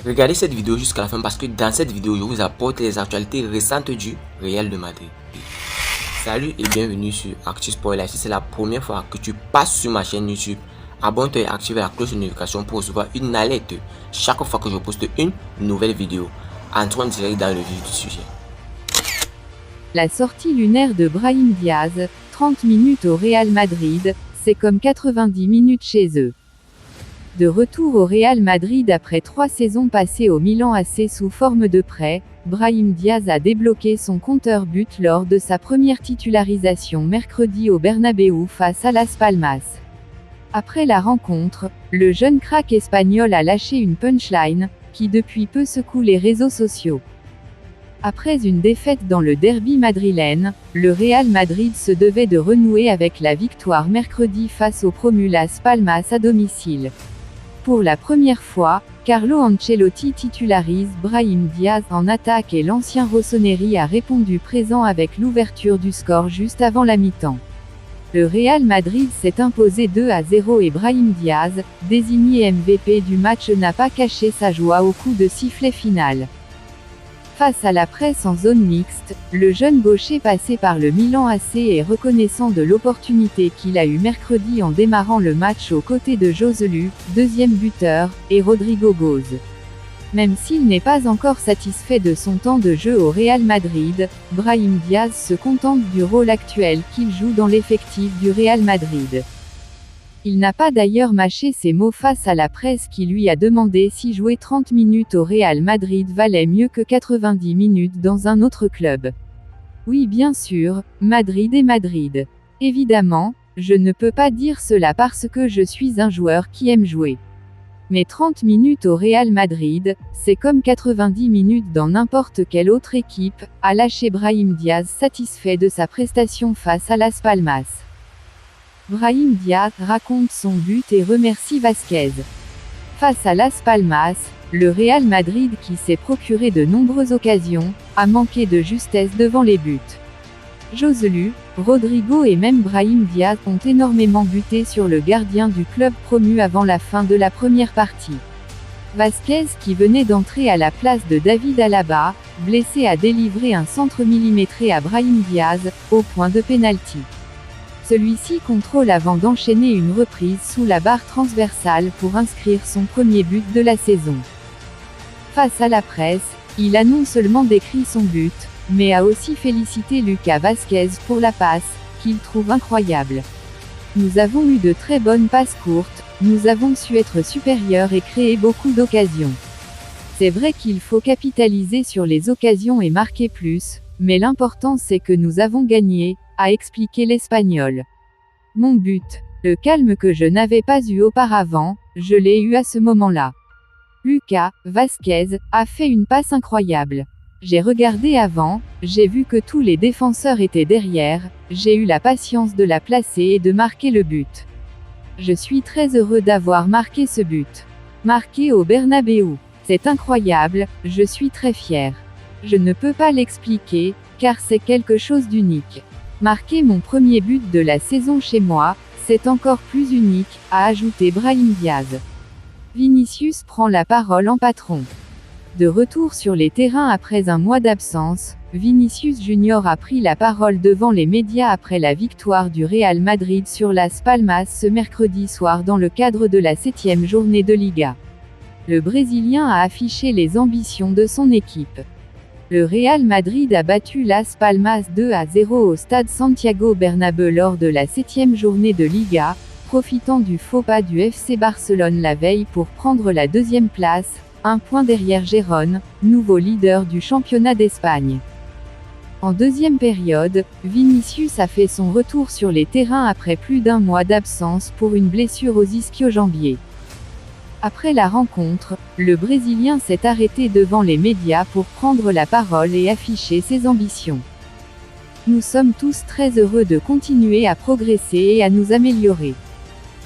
Regardez cette vidéo jusqu'à la fin parce que dans cette vidéo, je vous apporte les actualités récentes du Real de Madrid. Salut et bienvenue sur Actu Spoiler. Si c'est la première fois que tu passes sur ma chaîne YouTube, abonne-toi et active la cloche de notification pour recevoir une alerte chaque fois que je poste une nouvelle vidéo. Entrons direct dans le vif du sujet. La sortie lunaire de Brahim Diaz, 30 minutes au Real Madrid, c'est comme 90 minutes chez eux. De retour au Real Madrid après 3 saisons passées au Milan AC sous forme de prêt, Brahim Diaz a débloqué son compteur but lors de sa première titularisation mercredi au Bernabéu face à Las Palmas. Après la rencontre, le jeune crack espagnol a lâché une punchline, qui depuis peu secoue les réseaux sociaux. Après une défaite dans le derby madrilène, le Real Madrid se devait de renouer avec la victoire mercredi face au promu Las Palmas à domicile. Pour la première fois, Carlo Ancelotti titularise Brahim Diaz en attaque et l'ancien Rossoneri a répondu présent avec l'ouverture du score juste avant la mi-temps. Le Real Madrid s'est imposé 2-0 et Brahim Diaz, désigné MVP du match, n'a pas caché sa joie au coup de sifflet final. Face à la presse en zone mixte, le jeune gaucher passé par le Milan AC est reconnaissant de l'opportunité qu'il a eue mercredi en démarrant le match aux côtés de Joselu, deuxième buteur, et Rodrigo Goes. Même s'il n'est pas encore satisfait de son temps de jeu au Real Madrid, Brahim Diaz se contente du rôle actuel qu'il joue dans l'effectif du Real Madrid. Il n'a pas d'ailleurs mâché ses mots face à la presse qui lui a demandé si jouer 30 minutes au Real Madrid valait mieux que 90 minutes dans un autre club. Oui, bien sûr, Madrid est Madrid. Évidemment, je ne peux pas dire cela parce que je suis un joueur qui aime jouer. Mais 30 minutes au Real Madrid, c'est comme 90 minutes dans n'importe quelle autre équipe, a lâché Brahim Diaz satisfait de sa prestation face à Las Palmas. Brahim Diaz raconte son but et remercie Vázquez. Face à Las Palmas, le Real Madrid qui s'est procuré de nombreuses occasions, a manqué de justesse devant les buts. Joselu, Rodrigo et même Brahim Diaz ont énormément buté sur le gardien du club promu avant la fin de la première partie. Vázquez qui venait d'entrer à la place de David Alaba, blessé, a délivré un centre millimétré à Brahim Diaz, au point de pénalty. Celui-ci contrôle avant d'enchaîner une reprise sous la barre transversale pour inscrire son premier but de la saison. Face à la presse, il a non seulement décrit son but, mais a aussi félicité Lucas Vázquez pour la passe, qu'il trouve incroyable. Nous avons eu de très bonnes passes courtes, nous avons su être supérieurs et créer beaucoup d'occasions. C'est vrai qu'il faut capitaliser sur les occasions et marquer plus, mais l'important c'est que nous avons gagné, a expliqué l'Espagnol. Mon but, le calme que je n'avais pas eu auparavant, je l'ai eu à ce moment-là. Lucas Vázquez a fait une passe incroyable. J'ai regardé avant, j'ai vu que tous les défenseurs étaient derrière, j'ai eu la patience de la placer et de marquer le but. Je suis très heureux d'avoir marqué ce but. Marqué au Bernabéu. C'est incroyable, je suis très fier. Je ne peux pas l'expliquer, car c'est quelque chose d'unique. Marquer mon premier but de la saison chez moi, c'est encore plus unique, a ajouté Brahim Diaz. Vinicius prend la parole en patron. De retour sur les terrains après un mois d'absence, Vinicius Junior a pris la parole devant les médias après la victoire du Real Madrid sur Las Palmas ce mercredi soir dans le cadre de la 7e journée de Liga. Le Brésilien a affiché les ambitions de son équipe. Le Real Madrid a battu Las Palmas 2-0 au stade Santiago Bernabéu lors de la 7e journée de Liga, profitant du faux pas du FC Barcelone la veille pour prendre la 2e place, un point derrière Gérone, nouveau leader du championnat d'Espagne. En deuxième période, Vinicius a fait son retour sur les terrains après plus d'un mois d'absence pour une blessure aux ischio-jambiers. Après la rencontre, le Brésilien s'est arrêté devant les médias pour prendre la parole et afficher ses ambitions. Nous sommes tous très heureux de continuer à progresser et à nous améliorer.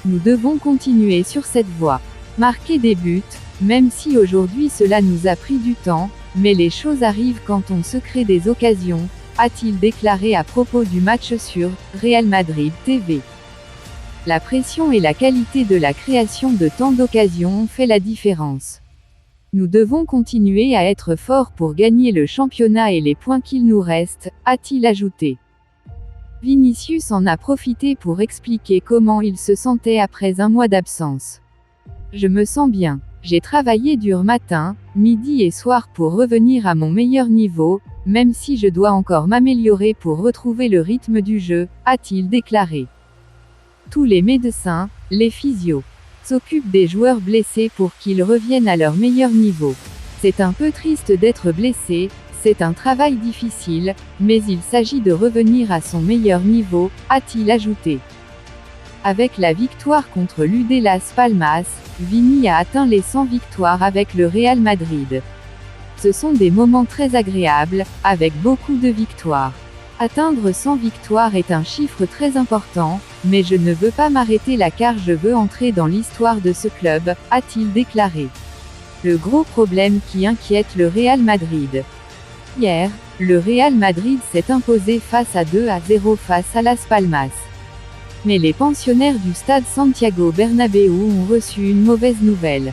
Nous devons continuer sur cette voie. Marquer des buts, même si aujourd'hui cela nous a pris du temps, mais les choses arrivent quand on se crée des occasions, a-t-il déclaré à propos du match sur Real Madrid TV. La pression et la qualité de la création de tant d'occasions ont fait la différence. Nous devons continuer à être forts pour gagner le championnat et les points qu'il nous reste, a-t-il ajouté. Vinicius en a profité pour expliquer comment il se sentait après un mois d'absence. Je me sens bien. J'ai travaillé dur matin, midi et soir pour revenir à mon meilleur niveau, même si je dois encore m'améliorer pour retrouver le rythme du jeu, a-t-il déclaré. Tous les médecins, les physios, s'occupent des joueurs blessés pour qu'ils reviennent à leur meilleur niveau. C'est un peu triste d'être blessé, c'est un travail difficile, mais il s'agit de revenir à son meilleur niveau, a-t-il ajouté. Avec la victoire contre l'UD Las Palmas, Vini a atteint les 100 victoires avec le Real Madrid. Ce sont des moments très agréables, avec beaucoup de victoires. Atteindre 100 victoires est un chiffre très important, mais je ne veux pas m'arrêter là car je veux entrer dans l'histoire de ce club, a-t-il déclaré. Le gros problème qui inquiète le Real Madrid. Hier, le Real Madrid s'est imposé face à 2-0 face à Las Palmas. Mais les pensionnaires du stade Santiago Bernabéu ont reçu une mauvaise nouvelle.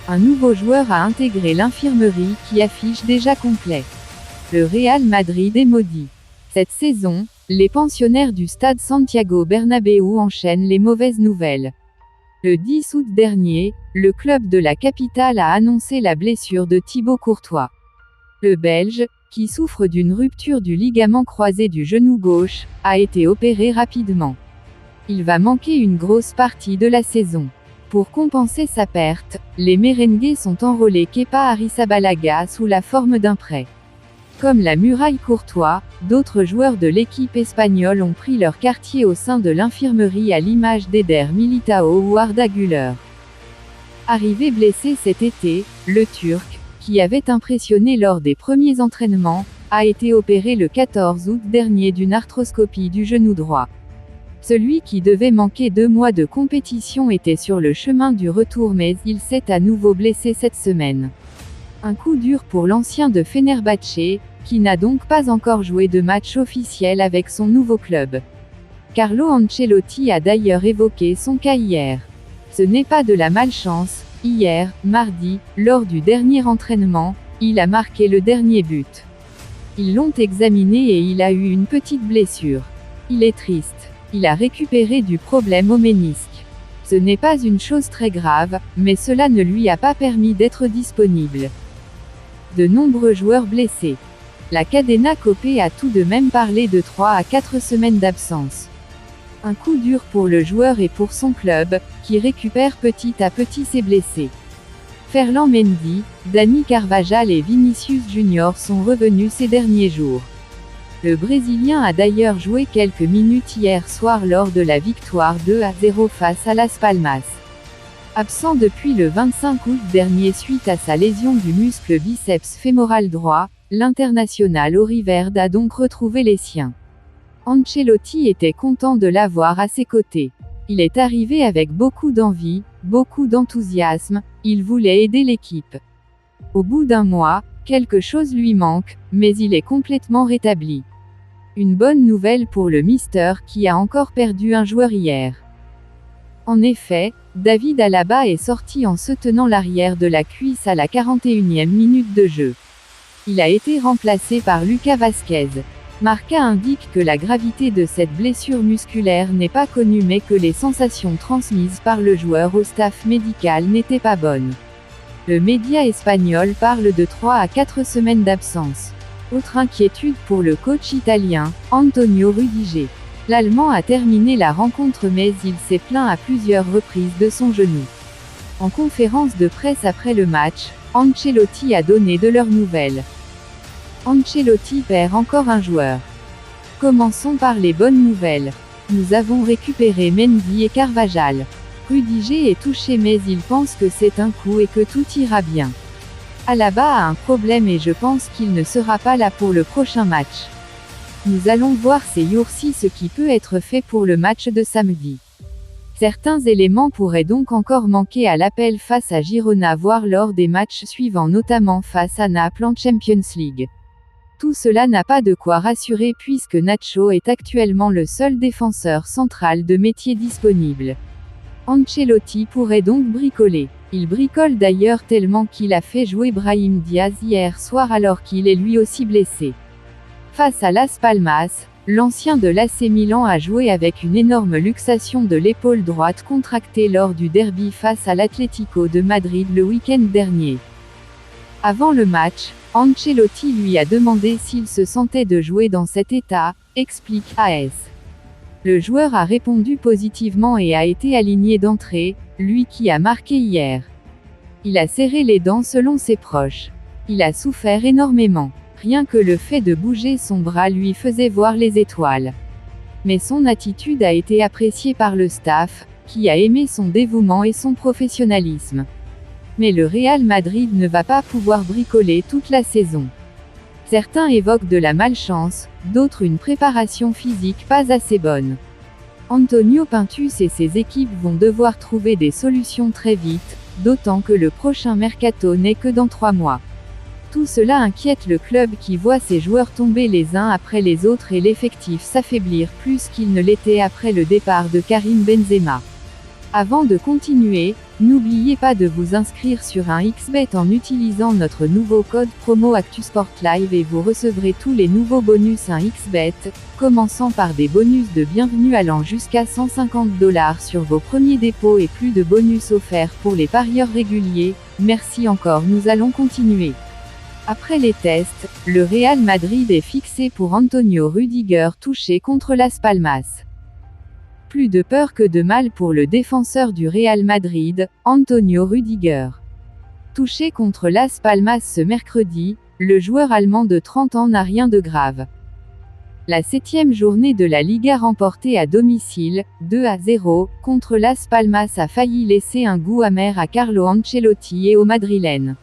Un nouveau joueur a intégré l'infirmerie qui affiche déjà complet. Le Real Madrid est maudit. Cette saison, les pensionnaires du stade Santiago Bernabéu enchaînent les mauvaises nouvelles. Le 10 août dernier, le club de la capitale a annoncé la blessure de Thibaut Courtois. Le Belge, qui souffre d'une rupture du ligament croisé du genou gauche, a été opéré rapidement. Il va manquer une grosse partie de la saison. Pour compenser sa perte, les Merengues sont enrôlés Kepa Arrizabalaga sous la forme d'un prêt. Comme la Muraille Courtois, d'autres joueurs de l'équipe espagnole ont pris leur quartier au sein de l'infirmerie à l'image d'Eder Militao ou Arda Güler. Arrivé blessé cet été, le Turc, qui avait impressionné lors des premiers entraînements, a été opéré le 14 août dernier d'une arthroscopie du genou droit. Celui qui devait manquer 2 mois de compétition était sur le chemin du retour mais il s'est à nouveau blessé cette semaine. Un coup dur pour l'ancien de Fenerbahçe, qui n'a donc pas encore joué de match officiel avec son nouveau club. Carlo Ancelotti a d'ailleurs évoqué son cas hier. Ce n'est pas de la malchance, hier, mardi, lors du dernier entraînement, il a marqué le dernier but. Ils l'ont examiné et il a eu une petite blessure. Il est triste. Il a récupéré du problème au ménisque. Ce n'est pas une chose très grave, mais cela ne lui a pas permis d'être disponible. De nombreux joueurs blessés. La Cadena Copé a tout de même parlé de 3 à 4 semaines d'absence. Un coup dur pour le joueur et pour son club, qui récupère petit à petit ses blessés. Ferland Mendy, Dani Carvajal et Vinicius Junior sont revenus ces derniers jours. Le Brésilien a d'ailleurs joué quelques minutes hier soir lors de la victoire 2-0 face à Las Palmas. Absent depuis le 25 août dernier suite à sa lésion du muscle biceps fémoral droit, l'international auriverde a donc retrouvé les siens. Ancelotti était content de l'avoir à ses côtés. Il est arrivé avec beaucoup d'envie, beaucoup d'enthousiasme, il voulait aider l'équipe. Au bout d'un mois, quelque chose lui manque, mais il est complètement rétabli. Une bonne nouvelle pour le Mister qui a encore perdu un joueur hier. En effet, David Alaba est sorti en se tenant l'arrière de la cuisse à la 41e minute de jeu. Il a été remplacé par Lucas Vazquez. Marca indique que la gravité de cette blessure musculaire n'est pas connue mais que les sensations transmises par le joueur au staff médical n'étaient pas bonnes. Le média espagnol parle de 3 à 4 semaines d'absence. Autre inquiétude pour le coach italien, Antonio Rudiger. L'Allemand a terminé la rencontre mais il s'est plaint à plusieurs reprises de son genou. En conférence de presse après le match, Ancelotti a donné de leurs nouvelles. Ancelotti perd encore un joueur. Commençons par les bonnes nouvelles. Nous avons récupéré Mendy et Carvajal. Rudiger est touché mais il pense que c'est un coup et que tout ira bien. Alaba a un problème et je pense qu'il ne sera pas là pour le prochain match. Nous allons voir ces jours-ci ce qui peut être fait pour le match de samedi. Certains éléments pourraient donc encore manquer à l'appel face à Girona voire lors des matchs suivants notamment face à Naples en Champions League. Tout cela n'a pas de quoi rassurer puisque Nacho est actuellement le seul défenseur central de métier disponible. Ancelotti pourrait donc bricoler. Il bricole d'ailleurs tellement qu'il a fait jouer Brahim Diaz hier soir alors qu'il est lui aussi blessé. Face à Las Palmas, l'ancien de l'AC Milan a joué avec une énorme luxation de l'épaule droite contractée lors du derby face à l'Atlético de Madrid le week-end dernier. Avant le match, Ancelotti lui a demandé s'il se sentait de jouer dans cet état, explique AS. Le joueur a répondu positivement et a été aligné d'entrée, lui qui a marqué hier. Il a serré les dents selon ses proches. Il a souffert énormément. Rien que le fait de bouger son bras lui faisait voir les étoiles. Mais son attitude a été appréciée par le staff, qui a aimé son dévouement et son professionnalisme. Mais le Real Madrid ne va pas pouvoir bricoler toute la saison. Certains évoquent de la malchance, d'autres une préparation physique pas assez bonne. Antonio Pintus et ses équipes vont devoir trouver des solutions très vite, d'autant que le prochain mercato n'est que dans 3 mois. Tout cela inquiète le club qui voit ses joueurs tomber les uns après les autres et l'effectif s'affaiblir plus qu'il ne l'était après le départ de Karim Benzema. Avant de continuer, n'oubliez pas de vous inscrire sur un XBet en utilisant notre nouveau code promo ActuSportLive et vous recevrez tous les nouveaux bonus 1xBet, commençant par des bonus de bienvenue allant jusqu'à $150 sur vos premiers dépôts et plus de bonus offerts pour les parieurs réguliers. Merci encore, nous allons continuer. Après les tests, le Real Madrid est fixé pour Antonio Rüdiger touché contre Las Palmas. Plus de peur que de mal pour le défenseur du Real Madrid, Antonio Rüdiger. Touché contre Las Palmas ce mercredi, le joueur allemand de 30 ans n'a rien de grave. La 7e journée de la Liga remportée à domicile, 2-0, contre Las Palmas a failli laisser un goût amer à Carlo Ancelotti et aux Madrilènes.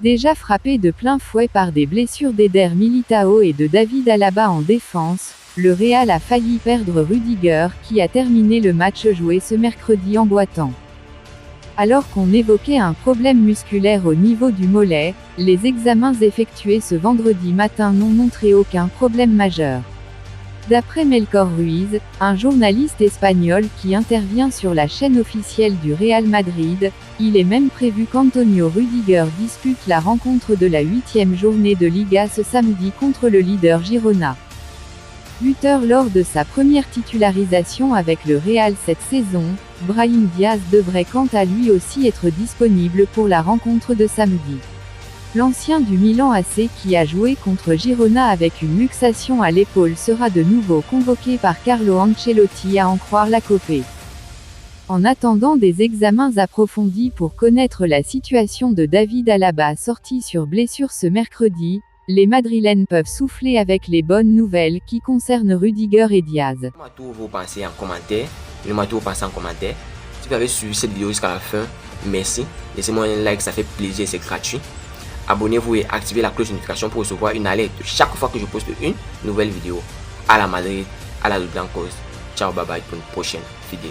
Déjà frappé de plein fouet par des blessures d'Eder Militao et de David Alaba en défense, le Real a failli perdre Rüdiger qui a terminé le match joué ce mercredi en boitant. Alors qu'on évoquait un problème musculaire au niveau du mollet, les examens effectués ce vendredi matin n'ont montré aucun problème majeur. D'après Melchor Ruiz, un journaliste espagnol qui intervient sur la chaîne officielle du Real Madrid, il est même prévu qu'Antonio Rüdiger dispute la rencontre de la 8e journée de Liga ce samedi contre le leader Girona. Buteur lors de sa première titularisation avec le Real cette saison, Brahim Diaz devrait quant à lui aussi être disponible pour la rencontre de samedi. L'ancien du Milan AC qui a joué contre Girona avec une luxation à l'épaule sera de nouveau convoqué par Carlo Ancelotti à en croire la Copé. En attendant des examens approfondis pour connaître la situation de David Alaba sorti sur blessure ce mercredi, les Madrilènes peuvent souffler avec les bonnes nouvelles qui concernent Rüdiger et Diaz. Dites-moi tout vos pensées en commentaire. Dites-moi tout vos pensées en commentaire. Si vous avez suivi cette vidéo jusqu'à la fin, merci. Laissez-moi un like, ça fait plaisir, c'est gratuit. Abonnez-vous et activez la cloche de notification pour recevoir une alerte chaque fois que je poste une nouvelle vidéo. À la Madrid, à la Blancos. Ciao, bye bye pour une prochaine vidéo.